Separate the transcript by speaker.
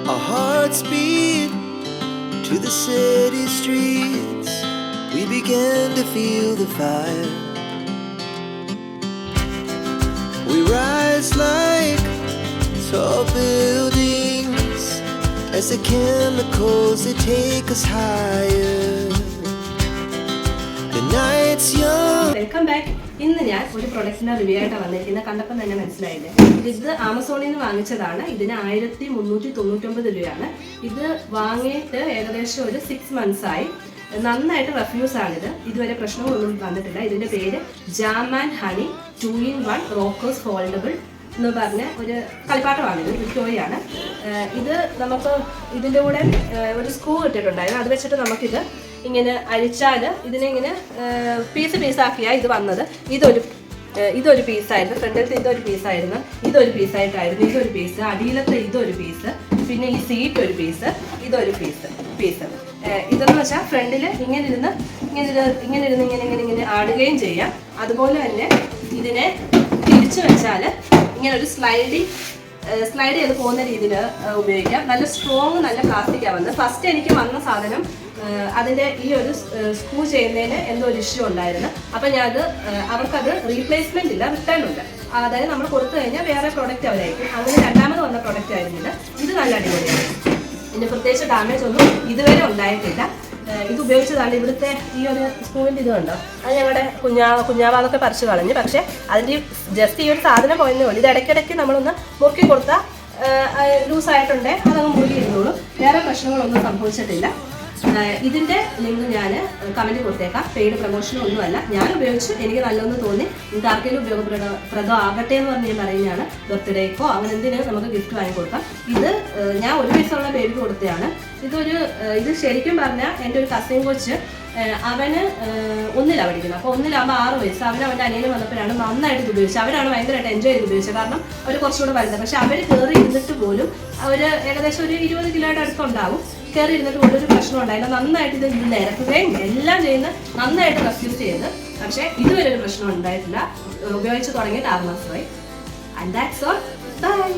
Speaker 1: Our hearts beat to the city streets. We began to feel the fire. We rise like tall buildings as the chemicals they take us higher. The night's young.
Speaker 2: Welcome back. ഇന്ന് ഞാൻ ഒരു പ്രൊഡക്റ്റിന്റെ review ആയിട്ടാണ് വന്നിരിക്കുന്നത്. കണ്ടപ്പോൾ തന്നെ മനസ്സിലായില്ലേ, ഇത് ആമസോണിൽ നിന്ന് വാങ്ങിച്ചതാണ്. ഇതിന് 1399 രൂപയാണ്. ഇത് വാങ്ങിയിട്ട് ഏകദേശം ഒരു 6 months ആയി. നന്നായിട്ട് റിവ്യൂസ് ആണിത്. ഇതുവരെ പ്രശ്നങ്ങളൊന്നും വന്നിട്ടില്ല. ഇതിന്റെ പേര് jam and honey 2-in-1 rockers foldable എന്ന് പറഞ്ഞ ഒരു കളിപ്പാട്ടമാണിത്. ഒരു ടോയാണ് ഇത്. നമുക്ക് ഇതിൻ്റെ കൂടെ ഒരു സ്ക്രൂ ഇട്ടിട്ടുണ്ടായിരുന്നു. അത് വെച്ചിട്ട് നമുക്കിത് ഇങ്ങനെ അഴിച്ചാൽ ഇതിനെ ഇങ്ങനെ പീസാക്കിയാണ് ഇത് വന്നത്. ഇതൊരു പീസായിരുന്നു. ഫ്രണ്ടിലത്തെ ഇതൊരു പീസായിരുന്നു, ഇതൊരു പീസായിട്ടായിരുന്നു, ഇതൊരു പീസ്, അടിയിലത്തെ ഇതൊരു പീസ്, പിന്നെ ഈ സീറ്റ് ഒരു പീസ്, ഇതൊരു പീസ്. ഇതെന്ന് വെച്ചാൽ ഫ്രണ്ടിൽ ഇങ്ങനെ ഇരുന്ന് ആടുകയും ചെയ്യാം. അതുപോലെ തന്നെ ഇതിനെ തിരിച്ചു വെച്ചാൽ ഇങ്ങനെ ഒരു സ്ലൈഡ് ചെയ്ത് പോകുന്ന രീതിയിൽ ഉപയോഗിക്കാം. നല്ല സ്ട്രോങ്, നല്ല പ്ലാസ്റ്റിക്കാണ് വന്നത്. ഫസ്റ്റ് എനിക്ക് വന്ന സാധനം അതിൻ്റെ ഈ ഒരു സ്ക്രൂ ചെയ്യുന്നതിന് എന്തോ ഒരു ഇഷ്യൂ ഉണ്ടായിരുന്നു. അപ്പം അവർക്കത് റീപ്ലേസ്മെൻ്റ് ഇല്ല, റിട്ടേൺ ഉണ്ട്. അതായത് നമ്മൾ കൊടുത്തു കഴിഞ്ഞാൽ വേറെ പ്രോഡക്റ്റ് അവരായിരിക്കും. അങ്ങനെ രണ്ടാമത് വന്ന പ്രോഡക്റ്റ് ആയിരുന്നില്ല. ഇത് നല്ല അടിപൊളിയാണ്. ഇതിന് പ്രത്യേകിച്ച് ഡാമേജ് ഒന്നും ഇതുവരെ ഉണ്ടായിട്ടില്ല. ഇത് ഉപയോഗിച്ചതാണ്. ഇവിടുത്തെ ഈ ഒരു സ്ക്രൂവിൻ്റെ ഇത് കണ്ടോ, അത് ഞങ്ങളുടെ കുഞ്ഞാവാതൊക്കെ പറിച്ചു കളഞ്ഞു. പക്ഷേ അതിൻ്റെ ജസ്റ്റ് ഈ ഒരു സാധനം പോയെന്നേ ഉള്ളൂ. ഇത് ഇടയ്ക്കിടയ്ക്ക് നമ്മളൊന്ന് മുറുക്കി കൊടുത്താൽ ലൂസായിട്ടുണ്ടേ അതങ്ങ് മുറുക്കി ഇരുന്നോളൂ. വേറെ പ്രശ്നങ്ങളൊന്നും സംഭവിച്ചിട്ടില്ല. ഇതിൻ്റെ ലിങ്ക് ഞാൻ കമൻറ്റ് കൊടുത്തേക്കാം. പെയ്ഡ് പ്രൊമോഷനൊന്നുമല്ല. ഞാൻ ഉപയോഗിച്ചു, എനിക്ക് നല്ലതെന്ന് തോന്നി. നിങ്ങൾക്ക് ആർക്കെങ്കിലും ഉപയോഗപ്രദം ആകട്ടെ എന്ന് പറഞ്ഞ് ഞാൻ പറയുന്നതാണ്. ബർത്ത്ഡേക്കോ അങ്ങനെ എന്തിനും നമുക്ക് ഗിഫ്റ്റ് വാങ്ങിക്കൊടുക്കാം. ഇത് ഞാൻ 1 വയസ്സുള്ള ബേബിക്ക് കൊടുത്തതാണ്. ഇത് ശരിക്കും പറഞ്ഞാൽ എൻ്റെ ഒരു കസിൻ കൊച്ച്, അവന് 1ലാണ് പഠിക്കുന്നത്. അപ്പോൾ 1ലാകുമ്പോൾ 6 വയസ്സ്. അവൻ്റെ അനിയന് വന്നപ്പോഴാണ് നന്നായിട്ട് ഇത് ഉപയോഗിച്ചത്. അവരാണ് ഭയങ്കരമായിട്ട് എൻജോയ് ചെയ്ത് ഉപയോഗിച്ചത്. കാരണം അവർ കുറച്ചുകൂടെ വലുത്. പക്ഷെ അവർ കയറി ഇരുന്നിട്ട് പോലും അവർ ഏകദേശം ഒരു 20 കിലോയുടെ അടുത്തുണ്ടാവും. കയറി ഇരുന്നിട്ട് പോലും ഒരു പ്രശ്നം ഉണ്ടായില്ല. നന്നായിട്ട് ഇത് നിരക്കുകയും എല്ലാം ചെയ്യുന്ന നന്നായിട്ട് റെസ്യൂസ് ചെയ്ത്. പക്ഷേ ഇതുവരെ ഒരു പ്രശ്നം ഉണ്ടായിട്ടില്ല. ഉപയോഗിച്ച് തുടങ്ങിയിട്ട് 6 മാസമായി. And that's all. ബൈ.